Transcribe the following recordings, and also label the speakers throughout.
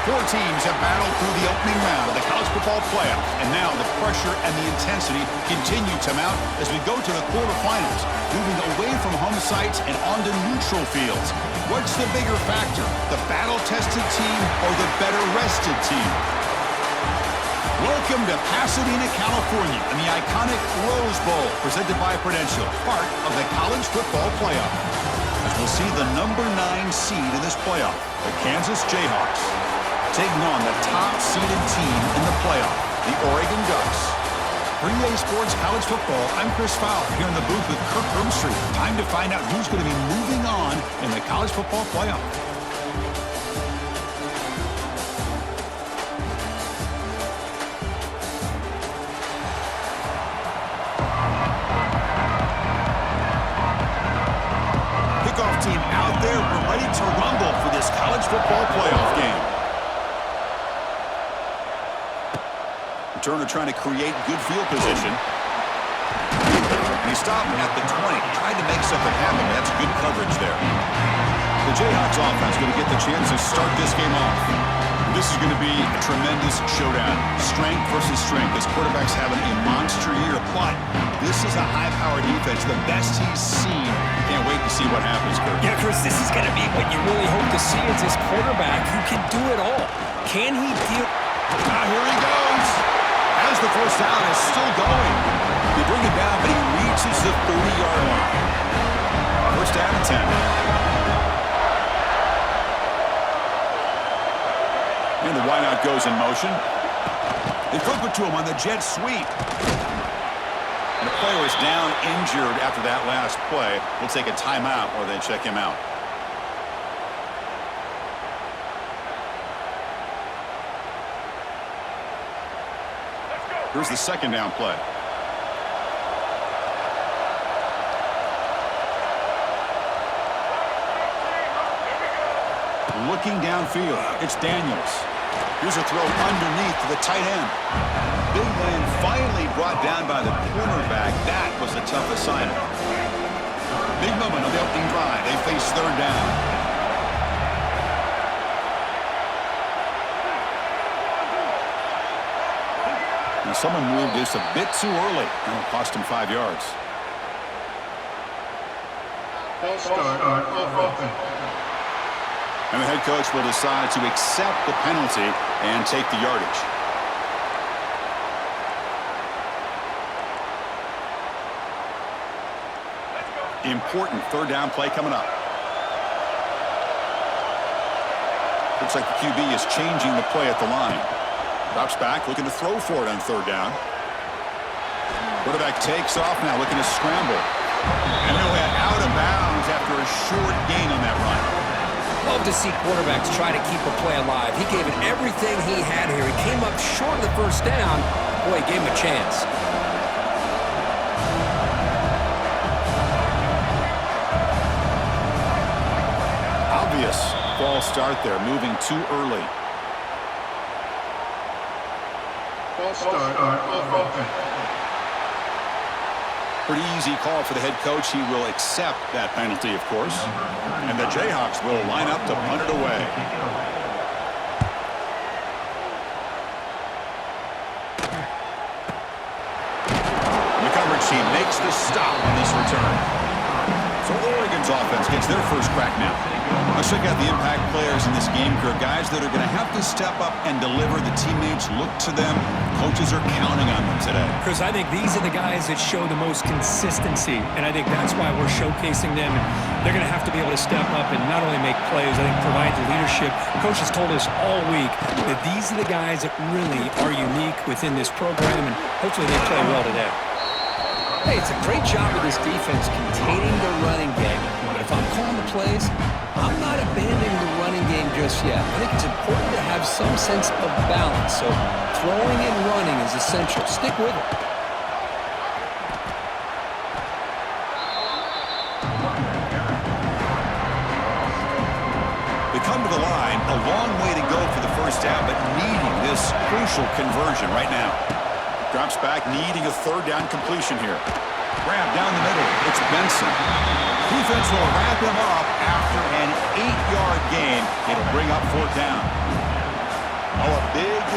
Speaker 1: Four teams have battled through the opening round of the college football playoff, and now the pressure and the intensity continue to mount as we go to the quarterfinals, moving away from home sites and onto neutral fields. What's the bigger factor, the battle-tested team or the better-rested team? Welcome to Pasadena, California, and the iconic Rose Bowl, presented by Prudential, part of the college football playoff. As we'll see the number 9 seed in this playoff, the Kansas Jayhawks, taking on the top-seeded team in the playoff, the Oregon Ducks. For EA Sports College Football, I'm Chris Fowler, here in the booth with Kirk Herbstreit. Time to find out who's going to be moving on in the college football playoff. Kickoff team out there. We're ready to rumble for this college football playoff game. Turner trying to create good field position. He's stopping at the 20. Tried to make something happen. That's good coverage there. The Jayhawks offense going to get the chance to start this game off. This is going to be a tremendous showdown. Strength versus strength. This quarterback's having a monster year, but this is a high-powered defense, the best he's seen. Can't wait to see what happens, Kurt.
Speaker 2: Yeah, Chris, this is going to be what you really hope to see is this quarterback who can do it all. Can he deal?
Speaker 1: Here he goes. As the first down is still going. They bring it down, but he reaches the 30-yard line. First down and 10. And the wideout goes in motion. They flip it to him on the jet sweep. And the player is down injured after that last play. We'll take a timeout or they check him out. Here's the second down play. Looking downfield, it's Daniels. Here's a throw underneath to the tight end. Big man finally brought down by the cornerback. That was a tough assignment. Big moment on the opening drive. They face third down. And someone moved this a bit too early. That'll cost him 5 yards. And the head coach will decide to accept the penalty and take the yardage. Important third down play coming up. Looks like the QB is changing the play at the line. Drops back, looking to throw for it on third down. Quarterback takes off now, looking to scramble. And he'll head out of bounds after a short gain on that run.
Speaker 2: Love to see quarterbacks try to keep a play alive. He gave it everything he had here. He came up short of the first down. Boy, he gave him a chance.
Speaker 1: Obvious false start there, moving too early. Pretty easy call for the head coach. He will accept that penalty, of course. And the Jayhawks will line up to punt it away. The coverage team makes the stop on this return. So Oregon's offense gets their first crack now. Let's check out the impact players in this game, guys that are going to have to step up and deliver. The teammates look to them. Coaches are counting on them today.
Speaker 3: Chris, I think these are the guys that show the most consistency, and I think that's why we're showcasing them. They're going to have to be able to step up and not only make plays, I think provide the leadership. Coach has told us all week that these are the guys that really are unique within this program, and hopefully they play well today.
Speaker 2: Hey, it's a great job of this defense containing the running game. But if I'm calling the plays, I'm not abandoning the running game just yet. I think it's important to have some sense of balance. So throwing and running is essential. Stick with it.
Speaker 1: They come to the line, a long way to go for the first down, but needing this crucial conversion right now. Drops back, needing a third down completion here. Grab down the middle. It's Benson. Defense will wrap him up after an 8-yard gain. It'll bring up fourth down.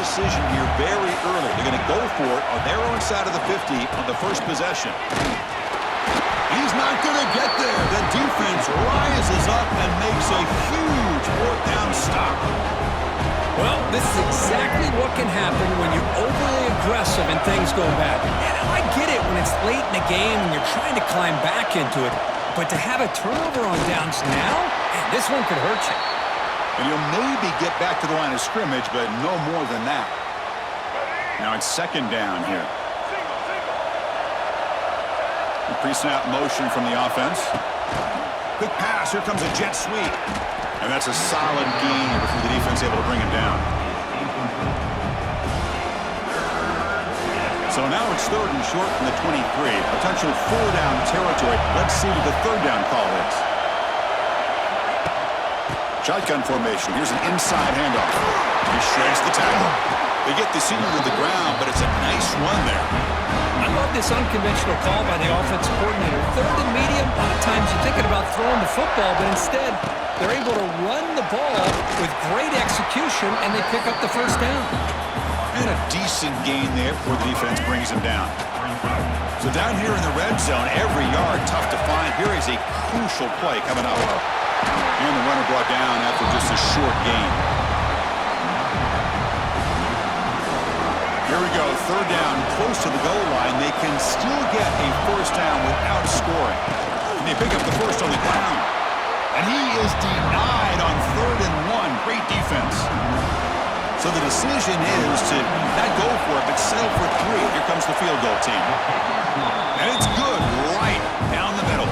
Speaker 1: decision here very early. They're going to go for it on their own side of the 50 on the first possession. He's not going to get there. The defense rises up and makes a huge fourth down stop.
Speaker 2: Well, this is exactly what can happen when you're overly aggressive and things go bad. And I get it when it's late in the game and you're trying to climb back into it. But to have a turnover on downs now, man, this one could hurt you.
Speaker 1: And you'll maybe get back to the line of scrimmage, but no more than that. Now it's second down here. Pre-snap motion from the offense. Quick pass. Here comes a jet sweep. And that's a solid gain before the defense able to bring him down. So now it's third and short from the 23. Potential four-down territory. Let's see what the third down call is. Shotgun formation. Here's an inside handoff. He shreds the tackle. They get the senior to the ground, but it's a nice run there.
Speaker 2: I love this unconventional call by the offensive coordinator. Third and medium, a lot of times you're thinking about throwing the football, but instead they're able to run the ball with great execution, and they pick up the first down.
Speaker 1: And a decent gain there before the defense brings him down. So down here in the red zone, every yard tough to find. Here is a crucial play coming up. And the runner brought down after just a short gain. Here we go, third down, close to the goal line. They can still get a first down without scoring. And they pick up the first on the ground. And he is denied on 3rd and 1. Great defense. So the decision is to not go for it, but settle for 3. Here comes the field goal team. And it's good, right down the middle.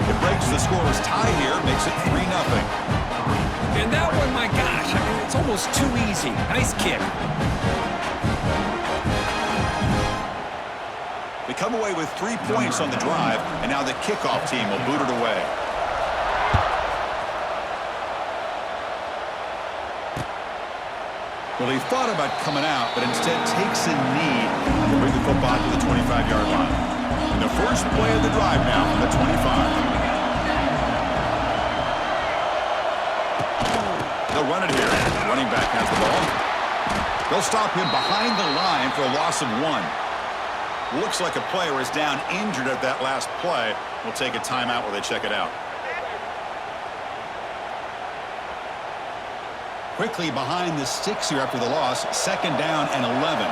Speaker 1: It breaks the scorer's tie here, makes it 3-0.
Speaker 2: And that one, my gosh, I mean, it's almost too easy. Nice kick.
Speaker 1: They come away with 3 points on the drive, and now the kickoff team will boot it away. Well, he thought about coming out, but instead takes a knee to bring the football to the 25-yard line. And the first play of the drive now from the 25. They'll run it here. The running back has the ball. They'll stop him behind the line for a loss of 1. Looks like a player is down injured at that last play. We'll take a timeout while they check it out. Quickly behind the sticks here after the loss. Second down and 11.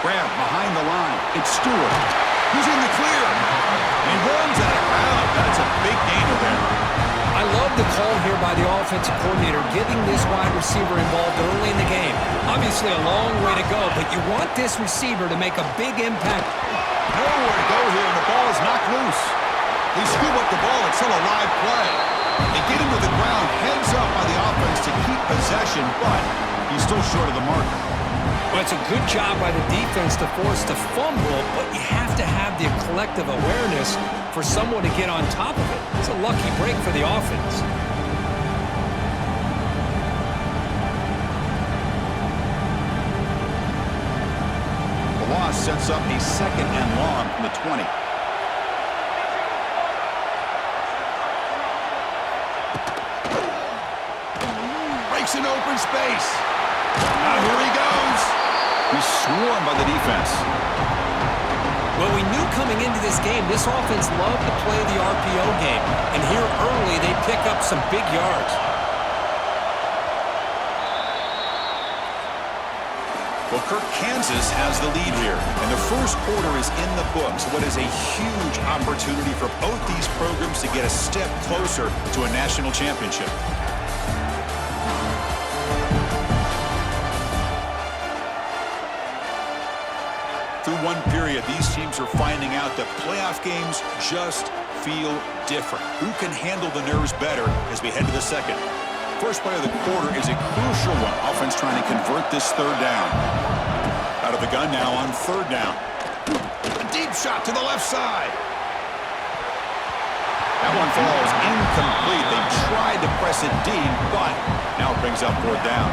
Speaker 1: Grab behind the line. It's Stewart. Who's in the clear? He runs out of bounds. That's a big gainer there.
Speaker 2: I love the call here by the offensive coordinator, getting this wide receiver involved early in the game. Obviously a long way to go, but you want this receiver to make a big impact.
Speaker 1: Nowhere to go here, and the ball is knocked loose. They scoop up the ball. It's still a live play. They get him to the ground, heads up by the offense to keep possession, but he's still short of the marker.
Speaker 2: Well, it's a good job by the defense to force the fumble, but you have to have the collective awareness for someone to get on top of it. It's a lucky break for the offense.
Speaker 1: The loss sets up a second and long from the 20. Breaks an open space. Now here he goes. He's swarmed by the defense.
Speaker 2: Well, we knew coming into this game, this offense loved to play the RPO game. And here early, they pick up some big yards.
Speaker 1: Well, Kirk, Kansas has the lead here. And the first quarter is in the books. What is a huge opportunity for both these programs to get a step closer to a national championship. Through one period, these teams are finding out that playoff games just feel different. Who can handle the nerves better as we head to the second? First play of the quarter is a crucial one. Offense trying to convert this third down. Out of the gun now on third down. A deep shot to the left side. That one falls incomplete. They tried to press it deep, but now it brings up fourth down.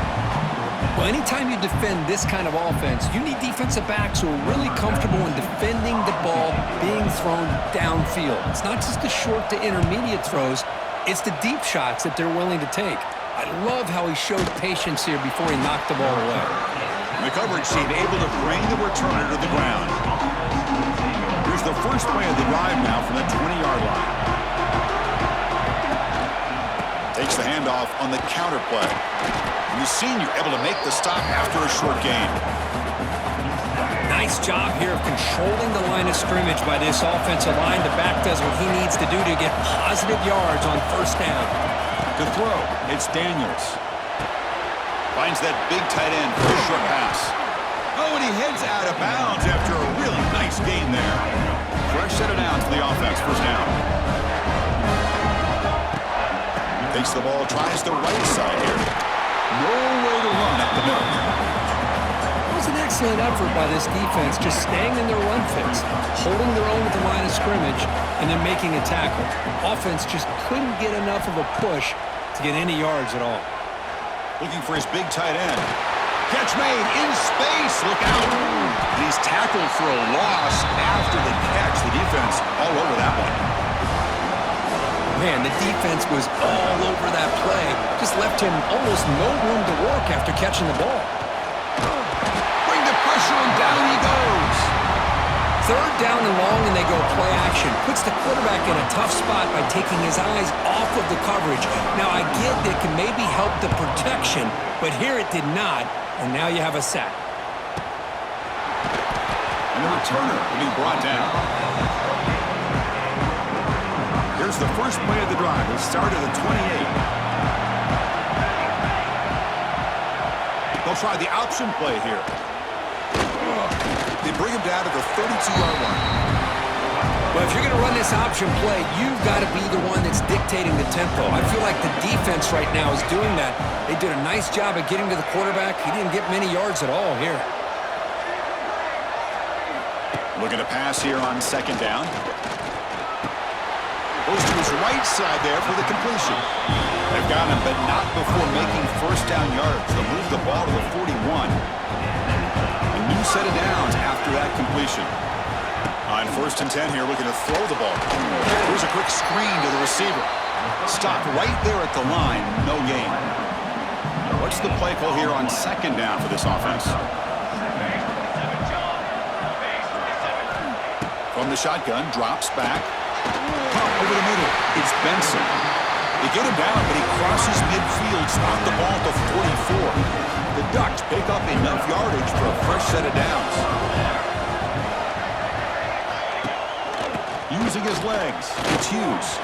Speaker 2: Well, anytime you defend this kind of offense, you need defensive backs who are really comfortable in defending the ball being thrown downfield. It's not just the short to intermediate throws. It's the deep shots that they're willing to take. I love how he showed patience here before he knocked the ball away.
Speaker 1: The coverage team able to bring the returner to the ground. Here's the first play of the drive now from the 20-yard line. Takes the handoff on the counter play. And the senior able to make the stop after a short gain.
Speaker 2: Nice job here of controlling the line of scrimmage by this offensive line. The back does what he needs to do to get positive yards on first down.
Speaker 1: To throw, it's Daniels. Finds that big tight end for a short pass. Oh, and he heads out of bounds after a really nice gain there. Fresh set of downs for the offense, first down. Takes the ball, tries the right side here. No way to run up the middle.
Speaker 2: It was an excellent effort by this defense, just staying in their run fix, holding their own at the line of scrimmage, and then making a tackle. Offense just couldn't get enough of a push to get any yards at all.
Speaker 1: Looking for his big tight end. Catch made in space. Look out. And he's tackled for a loss after the catch. The defense all over that one.
Speaker 2: Man, the defense was all over that play. Just left him almost no room to work after catching the ball.
Speaker 1: Bring the pressure and down he goes.
Speaker 2: Third down and long, and they go play action. Puts the quarterback in a tough spot by taking his eyes off of the coverage. Now, I get that it can maybe help the protection, but here it did not, and now you have a sack.
Speaker 1: And the returner will be brought down. Here's the first play of the drive. It started at 28. They'll try the option play here. They bring him down to the 32-yard line.
Speaker 2: Well, if you're going to run this option play, you've got to be the one that's dictating the tempo. I feel like the defense right now is doing that. They did a nice job of getting to the quarterback. He didn't get many yards at all here.
Speaker 1: Looking to pass here on second down. Goes to his right side there for the completion. They've got him, but not before making first down yards. They'll move the ball to the 41. A new set of downs after that completion. On first and 10 here, looking to throw the ball. Here's a quick screen to the receiver. Stopped right there at the line, no gain. What's the play call here on second down for this offense? From the shotgun, drops back. Over the middle, it's Benson. They get him down, but he crosses midfield, stop the ball at the 44. The Ducks pick up enough yardage for a fresh set of downs. Using his legs, it's Hughes.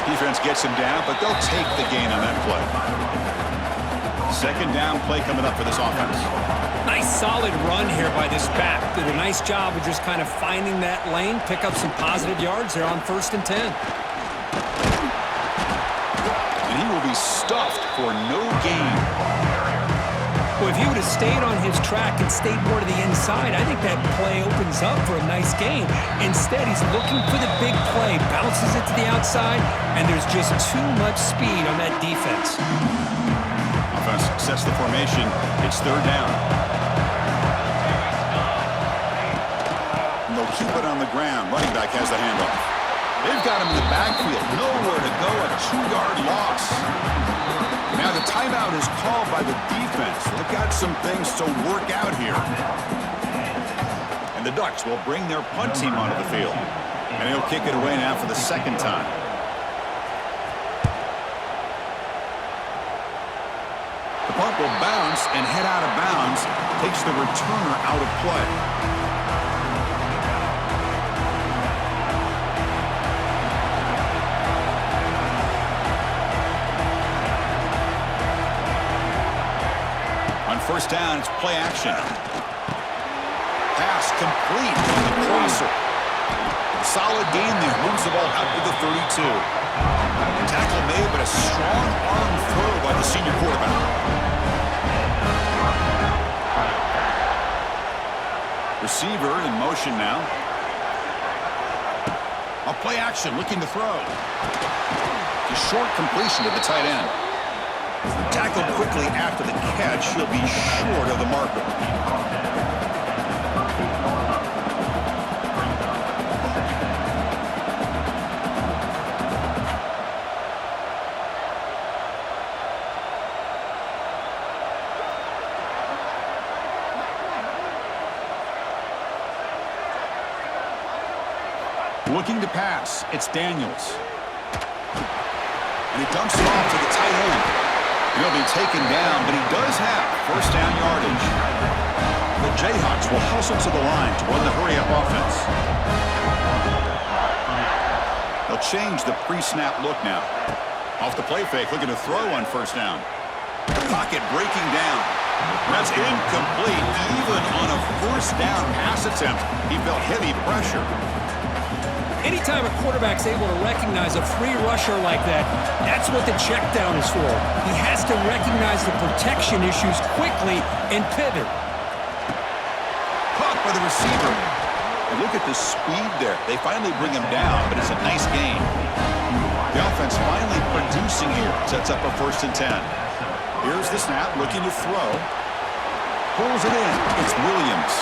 Speaker 1: Defense gets him down, but they'll take the gain on that play. Second down play coming up for this offense.
Speaker 2: Nice solid run here by this back. Did a nice job of just kind of finding that lane, pick up some positive yards there on first and 10.
Speaker 1: And he will be stuffed for no gain.
Speaker 2: Well, if he would have stayed on his track and stayed more to the inside, I think that play opens up for a nice gain. Instead, he's looking for the big play, bounces it to the outside, and there's just too much speed on that defense.
Speaker 1: Offense sets the formation. It's third down. And they'll keep it on the ground. Running back has the handoff. They've got him in the backfield. Nowhere to go. A 2-yard loss. Now the timeout is called by the defense. They've got some things to work out here. And the Ducks will bring their punt team onto the field. And he'll kick it away now for the second time. The punt will bounce and head out of bounds. Takes the returner out of play. First down, it's play action. Pass complete on the crosser. Solid gain there. Moves the ball out to the 32. Tackle made, but a strong arm throw by the senior quarterback. Receiver in motion now. A play action, looking to throw. A short completion to the tight end. Tackled quickly after the catch. He'll be short of the marker. Looking to pass. It's Daniels. And he dumps it off to the tight end. He'll be taken down, but he does have first down yardage. The Jayhawks will hustle to the line to run the hurry-up offense. They'll change the pre-snap look now. Off the play fake, looking to throw on first down. Pocket breaking down. That's incomplete. Even on a first down pass attempt, he felt heavy pressure.
Speaker 3: Anytime a quarterback's able to recognize a free rusher like that, that's what the check down is for. He has to recognize the protection issues quickly and pivot.
Speaker 1: Caught by the receiver. And look at the speed there. They finally bring him down, but it's a nice gain. The offense finally producing here. Sets up a 1st and 10. Here's the snap, looking to throw. Pulls it in. It's Williams.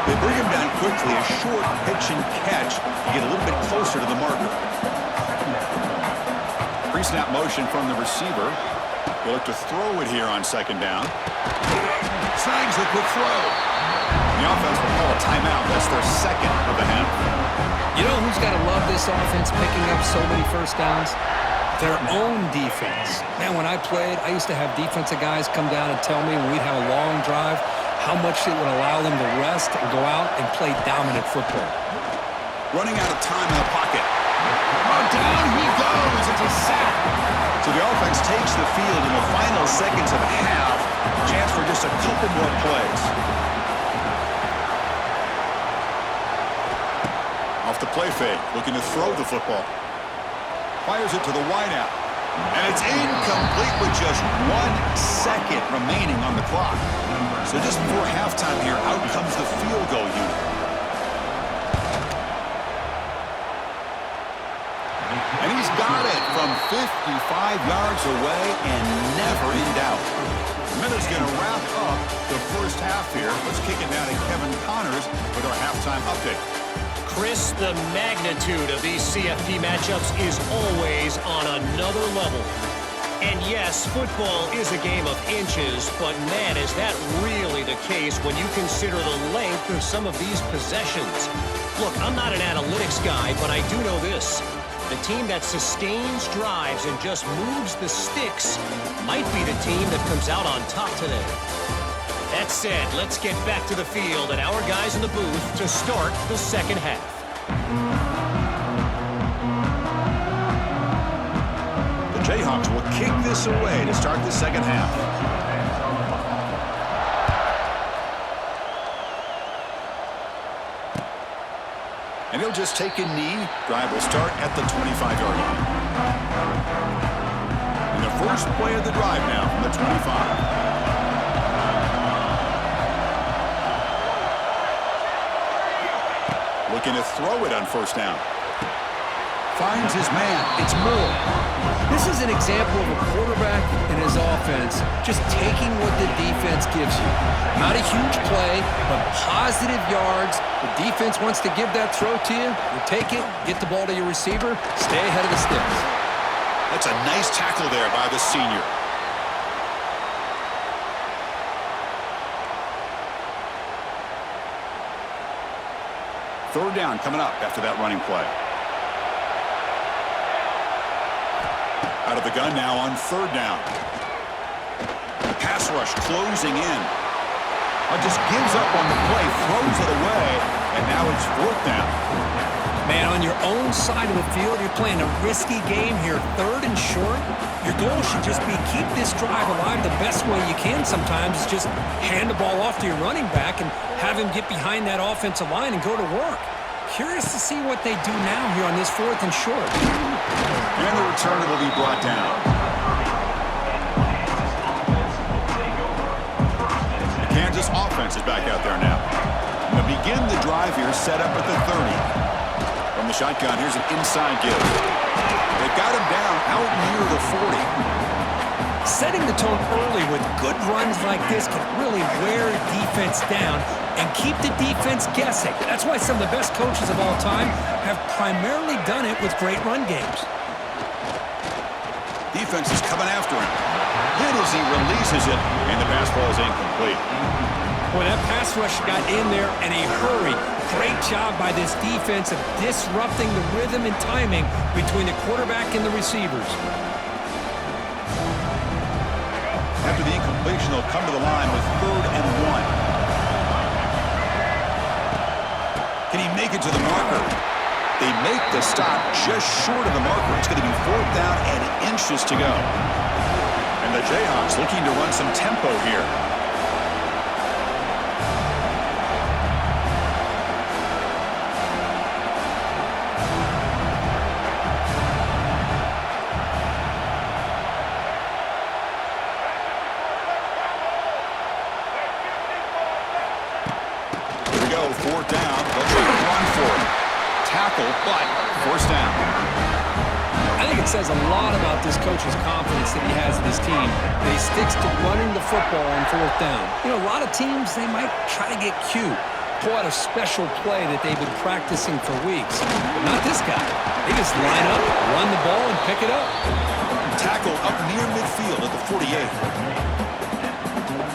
Speaker 1: They bring him down quickly. A short pitch and catch to get a little bit closer to the marker. Pre-snap motion from the receiver. They look to throw it here on 2nd down. Snags the quick throw. The offense will call a timeout. That's their 2nd of the half.
Speaker 2: You know who's got to love this offense picking up so many first downs? Their own defense. Man, when I played, I used to have defensive guys come down and tell me when we'd have a long drive how much it would allow them to rest and go out and play dominant football.
Speaker 1: Running out of time in the pocket. Oh, down he goes. It's a sack. So the offense takes the field in the final seconds of the half. Chance for just a couple more plays. Off the play fake, looking to throw the football. Fires it to the wideout. And it's incomplete with just 1 second remaining on the clock. So just before halftime here, out comes the field goal unit. And he's got it from 55 yards away and never in doubt. Miller's going to wrap up the first half here. Let's kick it now to Kevin Connors with our halftime update.
Speaker 4: Chris, the magnitude of these CFP matchups is always on another level. And yes, football is a game of inches, but man, is that really the case when you consider the length of some of these possessions. Look, I'm not an analytics guy, but I do know this. The team that sustains drives and just moves the sticks might be the team that comes out on top today. That said, let's get back to the field and our guys in the booth to start the second half.
Speaker 1: The Jayhawks will kick this away to start the second half. And he'll just take a knee. Drive will start at the 25-yard line. And the first play of the drive now from the 25. Looking to throw it on first down. Finds his man. It's Moore.
Speaker 2: This is an example of a quarterback and his offense just taking what the defense gives you. Not a huge play, but positive yards. The defense wants to give that throw to you. You take it, get the ball to your receiver, stay ahead of the sticks.
Speaker 1: That's a nice tackle there by the senior. Third down coming up after that running play. Out of the gun now on third down. Pass rush closing in. Just gives up on the play, throws it away, and now it's fourth down.
Speaker 3: Man, on your own side of the field, you're playing a risky game here, 3rd and short. Your goal should just be keep this drive alive the best way you can sometimes is just hand the ball off to your running back and have him get behind that offensive line and go to work. Curious to see what they do now here on this 4th and short.
Speaker 1: And the returner will be brought down. The Kansas offense is back out there now. They'll begin the drive here, set up at the 30. From the shotgun, here's an inside give. They got him down out near the 40.
Speaker 3: Setting the tone early with good runs like this can really wear defense down and keep the defense guessing. That's why some of the best coaches of all time have primarily done it with great run games.
Speaker 1: Defense is coming after him. Hit as he releases it, and the pass ball is incomplete.
Speaker 3: Boy, that pass rush got in there in a hurry. Great job by this defense of disrupting the rhythm and timing between the quarterback and the receivers.
Speaker 1: After the incompletion, they'll come to the line with 3rd and 1. Can he make it to the marker? They make the stop just short of the marker. It's going to be 4th down and inches to go. And the Jayhawks looking to run some tempo here. Here we go, 4th down. They'll try to run for it. Tackle, but 1st down.
Speaker 2: I think it says a lot about this coach's confidence that he has in his team, that he sticks to running the football on 4th down. You know, a lot of teams, they might try to get cute, pull out a special play that they've been practicing for weeks. But not this guy. They just line up, run the ball, and pick it up.
Speaker 1: Tackle up near midfield at the 48.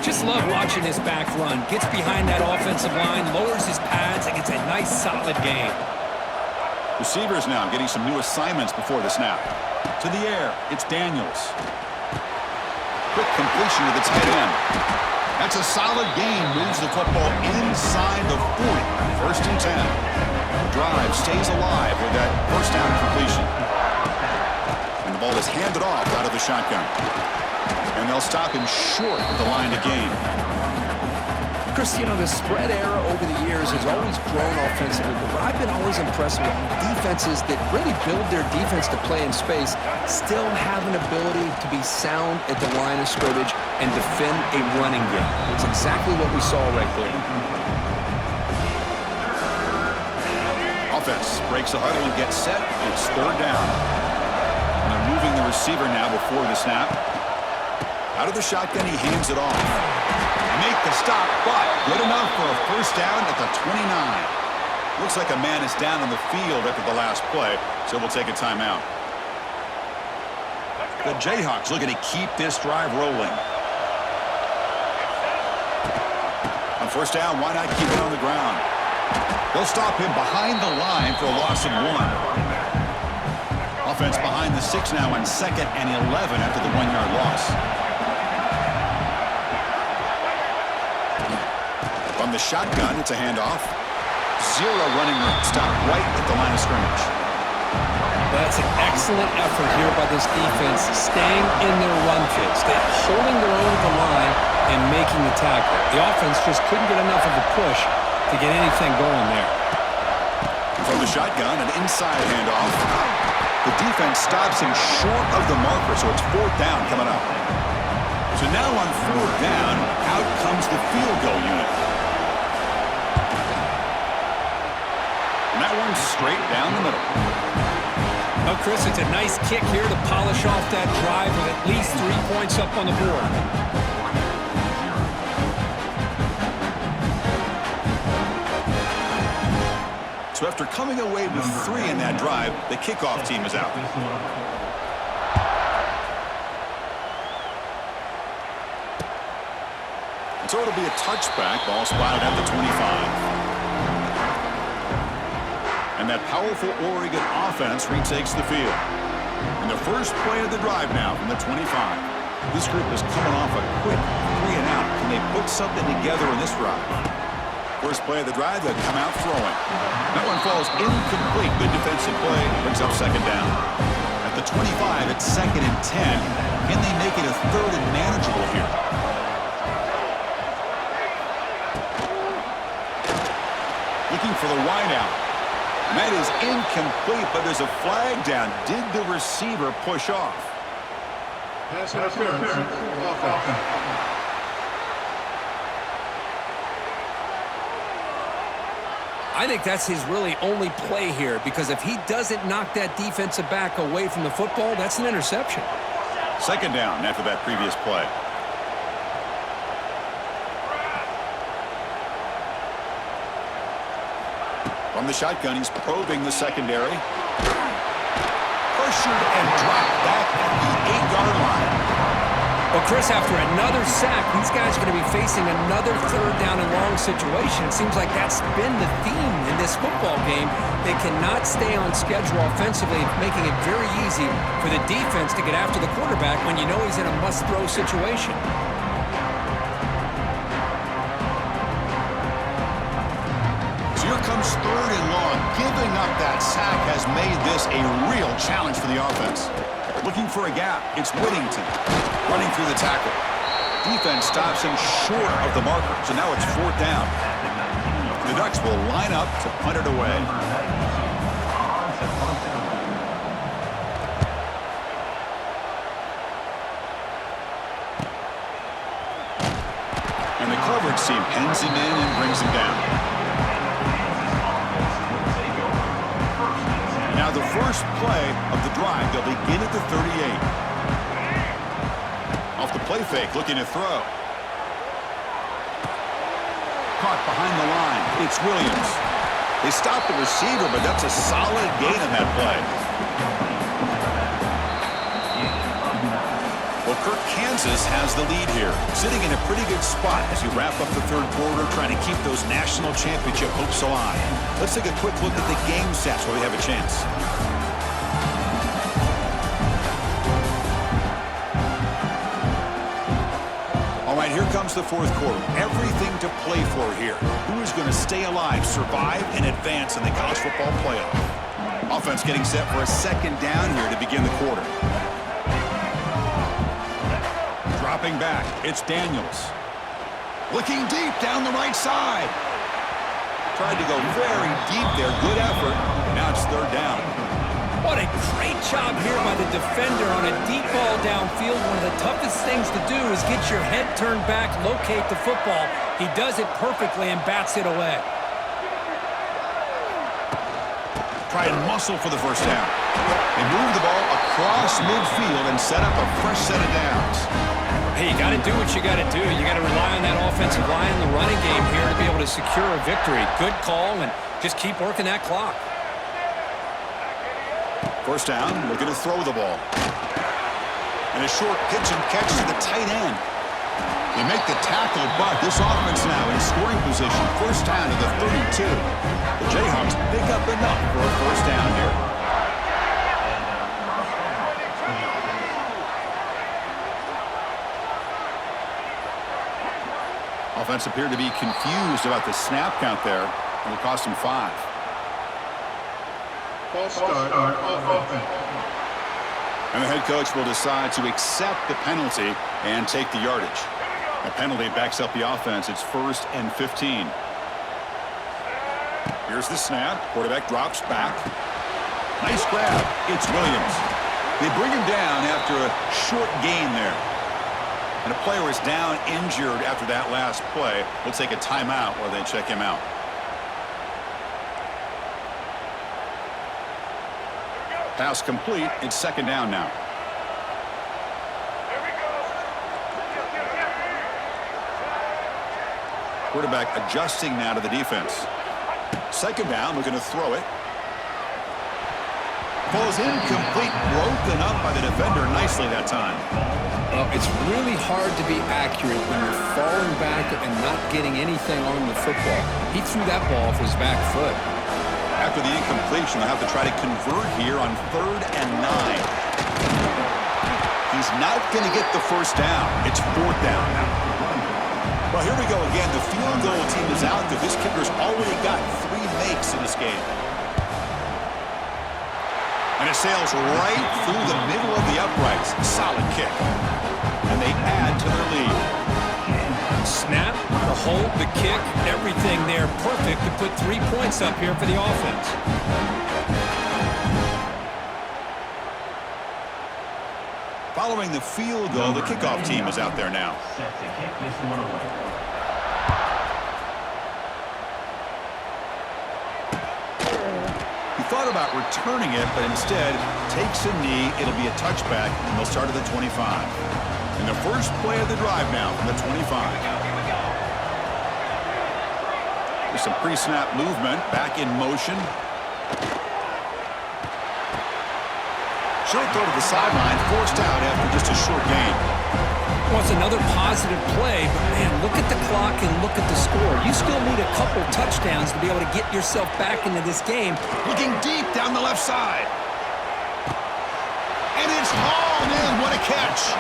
Speaker 3: Just love watching this back run. Gets behind that offensive line, lowers his pads, and gets a nice, solid gain.
Speaker 1: Receivers now getting some new assignments before the snap. To the air, it's Daniels. Quick completion to the tight end. That's a solid gain, moves the football inside the 40. 1st and 10. The drive stays alive with that 1st down completion. And the ball is handed off out of the shotgun. And they'll stop him short of the line to gain.
Speaker 2: Chris, you know, the spread era over the years has always grown offensively, but what I've been always impressed with defenses that really build their defense to play in space still have an ability to be sound at the line of scrimmage and defend a running game. It's exactly what we saw right there.
Speaker 1: Offense breaks the huddle and gets set. It's 3rd down. And they're moving the receiver now before the snap. Out of the shotgun, he hands it off. Make the stop, but good enough for a 1st down at the 29. Looks like a man is down on the field after the last play, so we'll take a timeout. The Jayhawks looking to keep this drive rolling. On 1st down, why not keep it on the ground? They'll stop him behind the line for a loss of 1. Offense behind the 6 now on 2nd and 11 after the 1-yard loss. From the shotgun, it's a handoff. 0 running room. Stop right at the line of scrimmage.
Speaker 2: That's an excellent effort here by this defense, staying in their run fits, holding their own at the line and making the tackle. The offense just couldn't get enough of a push to get anything going there.
Speaker 1: From the shotgun, an inside handoff. The defense stops him short of the marker, so it's 4th down coming up. So now on 4th down, out comes the field goal unit. And that one's straight down the middle.
Speaker 3: Oh, Chris, it's a nice kick here to polish off that drive with at least 3 points up on the board.
Speaker 1: So after coming away with 3 in that drive, the kickoff team is out. And so it'll be a touchback, ball spotted at the 25. And that powerful Oregon offense retakes the field. And the first play of the drive now from the 25. This group is coming off a quick 3 and out. Can they put something together in this drive? First play of the drive, they'll come out throwing. That one falls incomplete. Good defensive play. Brings up 2nd down. At the 25, it's 2nd and 10. Can they make it a 3rd and manageable here? Looking for the wideout. And that is incomplete, but there's a flag down. Did the receiver push off?
Speaker 5: Pass interference. Offense.
Speaker 2: I think that's his really only play here, because if he doesn't knock that defensive back away from the football, that's an interception.
Speaker 1: 2nd down after that previous play. From the shotgun, he's probing the secondary. Pressured and dropped back at the 8-yard line.
Speaker 3: Well, Chris, after another sack, these guys are going to be facing another third down and long situation. It seems like that's been the theme in this football game. They cannot stay on schedule offensively, making it very easy for the defense to get after the quarterback when you know he's in a must-throw situation.
Speaker 1: So here comes third and long. Giving up that sack has made this a real challenge for the offense. Looking for a gap, it's Whittington running through the tackle. Defense stops him short of the marker, so now it's fourth down. The Ducks will line up to punt it away. And the coverage team pens him in and brings him down. Now the first play of the drive, they'll begin at the 38. Off the play fake, looking to throw. Caught behind the line. It's Williams. They stopped the receiver, but that's a solid gain on that play. Well, Kirk, Kansas has the lead here, sitting in a pretty good spot as you wrap up the third quarter, trying to keep those national championship hopes alive. Let's take a quick look at the game stats where we have a chance. All right, here comes the fourth quarter. Everything to play for here. Who is going to stay alive, survive, and advance in the college football playoff? Offense getting set for a second down here to begin the quarter. Dropping back, it's Daniels. Looking deep down the right side. Tried to go very deep there. Good effort. Now it's third down.
Speaker 3: What a great job here by the defender on a deep ball downfield. One of the toughest things to do is get your head turned back, locate the football. He does it perfectly and bats it away.
Speaker 1: Try and muscle for the first down. They move the ball across midfield and set up a fresh set of downs.
Speaker 3: Hey, you got to do what you got to do. You got to rely on that offensive line in the running game here to be able to secure a victory. Good call, and just keep working that clock.
Speaker 1: First down, looking to throw the ball. And a short pitch and catch to the tight end. They make the tackle, but this offense now in scoring position. First down to the 32. The Jayhawks pick up enough for a first down here. Offense appeared to be confused about the snap count there. It'll cost him 5.
Speaker 5: False start on offense.
Speaker 1: And the head coach will decide to accept the penalty and take the yardage. A penalty backs up the offense. It's 1st and 15. Here's the snap. Quarterback drops back. Nice grab. It's Williams. They bring him down after a short gain there. And a player is down injured after that last play. We'll take a timeout while they check him out. Pass complete. It's second down now. Quarterback adjusting now to the defense. Second down, looking to throw it. Falls incomplete, broken up by the defender nicely that time.
Speaker 2: Well, it's really hard to be accurate when you're falling back and not getting anything on the football. He threw that ball off his back foot.
Speaker 1: After the incompletion, they'll have to try to convert here on 3rd and 9. He's not going to get the first down. It's 4th down now. Well, here we go again. The field goal team is out there. This kicker's already got 3 makes in this game. And it sails right through the middle of the uprights. Solid kick. And they add to their lead.
Speaker 3: Snap, the hold, the kick, everything there perfect to put 3 points up here for the offense.
Speaker 1: Following the field goal, the kickoff team is out there now. He thought about returning it, but instead takes a knee. It'll be a touchback, and they'll start at the 25. And the first play of the drive now from the 25. There's some pre-snap movement, back in motion. Short throw to the sideline, forced out after just a short gain.
Speaker 2: Well, it's another positive play, but man, look at the clock and look at the score. You still need a couple touchdowns to be able to get yourself back into this game.
Speaker 1: Looking deep down the left side. And it's hauled in. What a catch.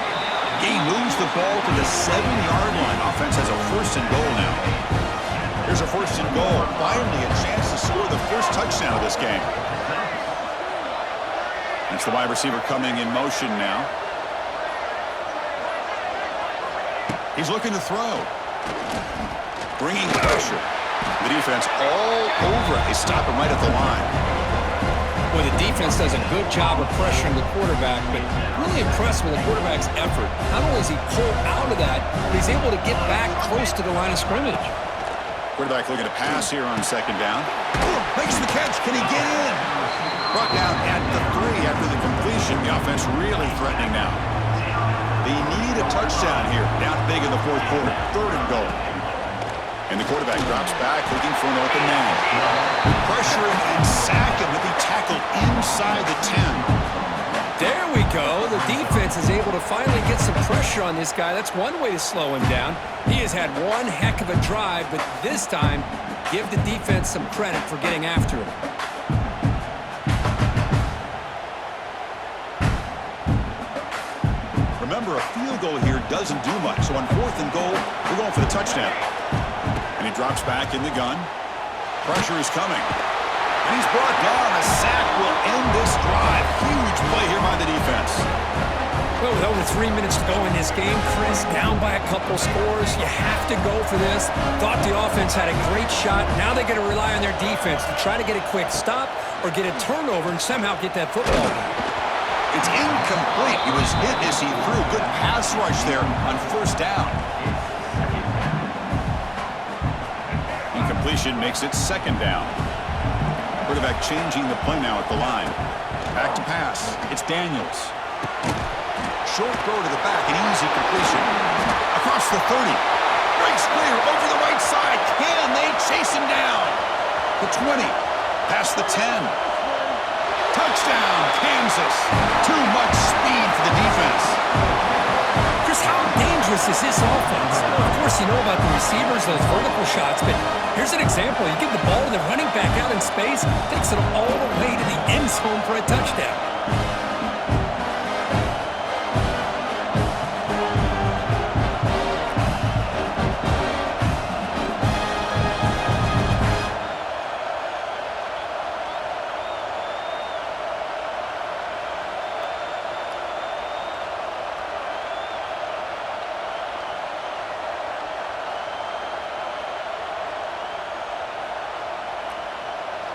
Speaker 1: He moves the ball to the 7-yard line. Offense has a 1st and goal now. Here's a 1st and goal. Finally a chance to score the first touchdown of this game. It's the wide receiver coming in motion now. He's looking to throw. Bringing pressure. The defense all over it. They stop him right at the line.
Speaker 2: Well, the defense does a good job of pressuring the quarterback, but really impressed with the quarterback's effort. Not only does he pull out of that, but he's able to get back close to the line of scrimmage.
Speaker 1: Quarterback looking to pass here on 2nd down. Makes the catch. Can he get in? Brought down at the 3 after the completion. The offense really threatening now. They need a touchdown here. Down big in the 4th quarter. 3rd and goal. And the quarterback drops back looking for an open man. Pressure him and sack him to be tackled inside the 10.
Speaker 2: There we go. The defense is able to finally get some pressure on this guy. That's one way to slow him down. He has had one heck of a drive, but this time, give the defense some credit for getting after him.
Speaker 1: Remember, a field goal here doesn't do much. So on 4th and goal, we're going for the touchdown. And he drops back in the gun. Pressure is coming. And he's brought down. A sack will end this drive. Huge play here by the defense.
Speaker 2: Well, with over 3 minutes to go in this game, Chris, down by a couple scores, you have to go for this. Thought the offense had a great shot. Now they got to rely on their defense to try to get a quick stop or get a turnover and somehow get that football back.
Speaker 1: It's incomplete. He was hit as he threw. Good pass rush there on 1st down. Incompletion makes it 2nd down. Quarterback changing the play now at the line. Back to pass. It's Daniels. Short throw to the back, an easy completion. Across the 30. Breaks clear over the right side. Can they chase him down? The 20. Past the 10. Touchdown, Kansas. Too much speed for the defense.
Speaker 2: Chris, how dangerous is this offense? Well, of course, you know about the receivers, those vertical shots, but here's an example. You give the ball to the running back out in space, takes it all the way to the end zone for a touchdown.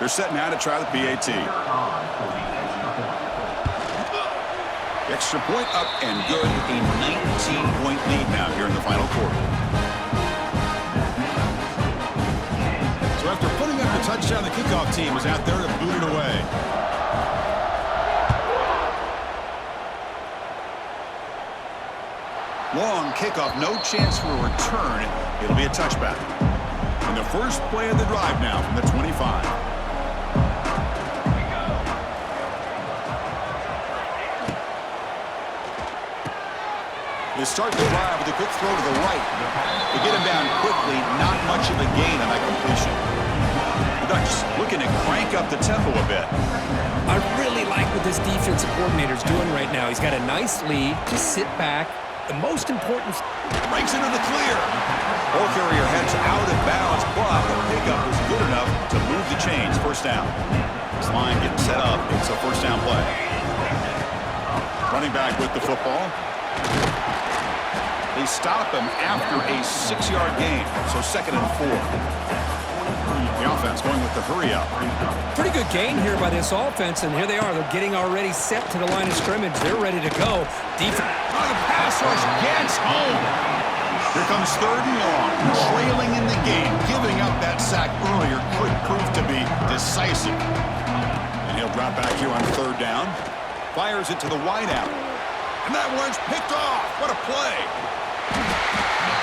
Speaker 1: They're set now to try the PAT. Extra point up and good. A 19-point lead now here in the final quarter. So after putting up the touchdown, the kickoff team is out there to boot it away. Long kickoff, no chance for a return. It'll be a touchback. And the first play of the drive now from the 25. They start the drive with a quick throw to the right. They get him down quickly, not much of a gain on that completion. The Ducks looking to crank up the tempo a bit.
Speaker 2: I really like what this defensive coordinator is doing right now. He's got a nice lead. Just sit back. The most important...
Speaker 1: Breaks into the clear. Ball carrier heads out of bounds, but the pickup was good enough to move the chains. 1st down. This line getting set up. It's a 1st down play. Running back with the football. They stop him after a 6-yard gain, so 2nd and 4. The offense going with the hurry up.
Speaker 2: Pretty good gain here by this offense, and here they are. They're getting already set to the line of scrimmage. They're ready to go. Defense.
Speaker 1: Oh, the pass rush gets home. Here comes 3rd and long. Trailing in the game. Giving up that sack earlier could prove to be decisive. And he'll drop back here on 3rd down. Fires it to the wideout. And that one's picked off. What a play.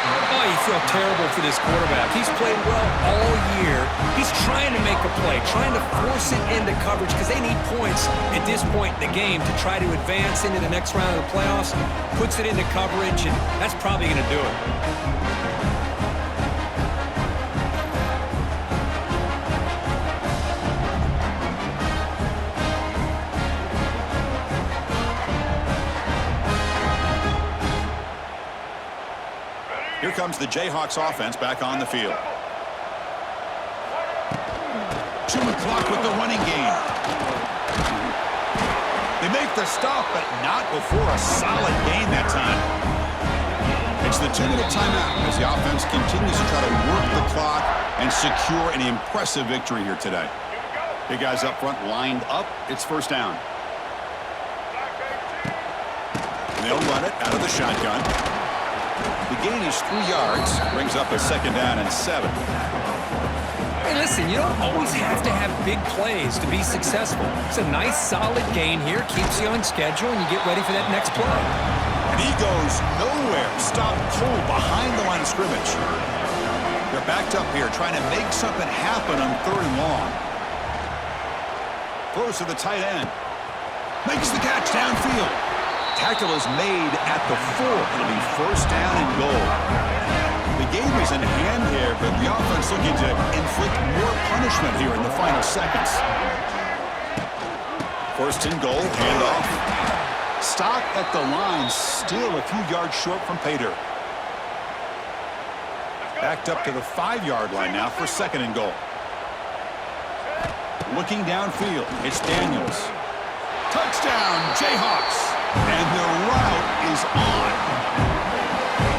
Speaker 3: Oh, you feel terrible for this quarterback. He's played well all year. He's trying to make a play, trying to force it into coverage because they need points at this point in the game to try to advance into the next round of the playoffs. Puts it into coverage, and that's probably going to do it.
Speaker 1: Here comes the Jayhawks offense back on the field. Chewing clock with the running game. They make the stop, but not before a solid gain that time. It's the 2-minute timeout as the offense continues to try to work the clock and secure an impressive victory here today. Big guys up front lined up. It's first down. They'll run it out of the shotgun. The gain is 3 yards, brings up a second down and 7.
Speaker 2: Hey, listen, you don't always have to have big plays to be successful. It's a nice, solid gain here, keeps you on schedule, and you get ready for that next play.
Speaker 1: And he goes nowhere. Stopped cold behind the line of scrimmage. They're backed up here, trying to make something happen on 3rd and long. Throws to the tight end. Makes the catch downfield. Tackle is made at the 4. It'll be first down and goal. The game is in hand here, but the offense looking to inflict more punishment here in the final seconds. First and goal, handoff. Stop at the line, still a few yards short from pay dirt. Backed up to the 5-yard line now for second and goal. Looking downfield, it's Daniels. Touchdown, Jayhawks! And the route is on.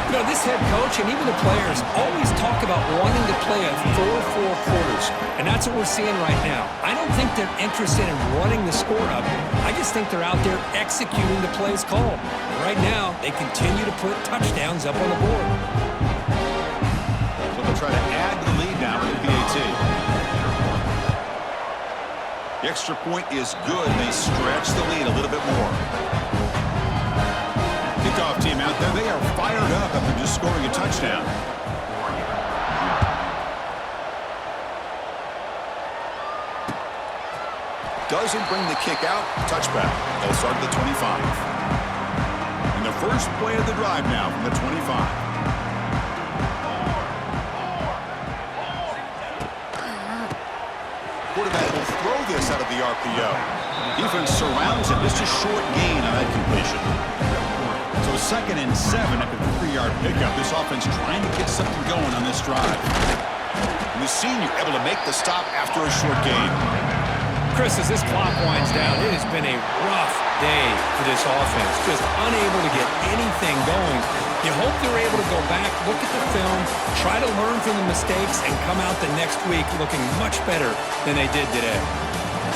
Speaker 2: You know, this head coach and even the players always talk about wanting to play a 4-4 quarters, and that's what we're seeing right now. I don't think they're interested in running the score up. I just think they're out there executing the plays called. And right now, they continue to put touchdowns up on the board.
Speaker 1: So they'll try to add to the lead now with the PAT. The extra point is good. They stretch the lead a little bit more. Kickoff team out there. They are fired up after just scoring a touchdown. Doesn't bring the kick out. Touchback. They'll start at the 25. And the first play of the drive now from the 25. Quarterback will throw this out of the RPO. Defense surrounds it. Just a short gain on that completion. So second and 7 after the 3-yard pickup. This offense trying to get something going on this drive. And the senior able to make the stop after a short gain.
Speaker 3: Chris, as this clock winds down, it has been a rough day for this offense. Just unable to get anything going. You hope they're able to go back, look at the film, try to learn from the mistakes, and come out the next week looking much better than they did today.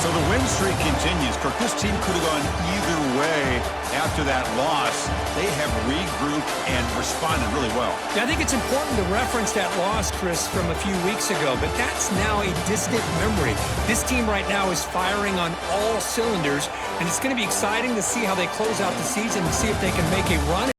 Speaker 1: So the win streak continues. Kirk, this team could have gone either way after that loss. They have regrouped and responded really well.
Speaker 3: Yeah, I think it's important to reference that loss, Chris, from a few weeks ago, but that's now a distant memory. This team right now is firing on all cylinders, and it's going to be exciting to see how they close out the season and see if they can make a run.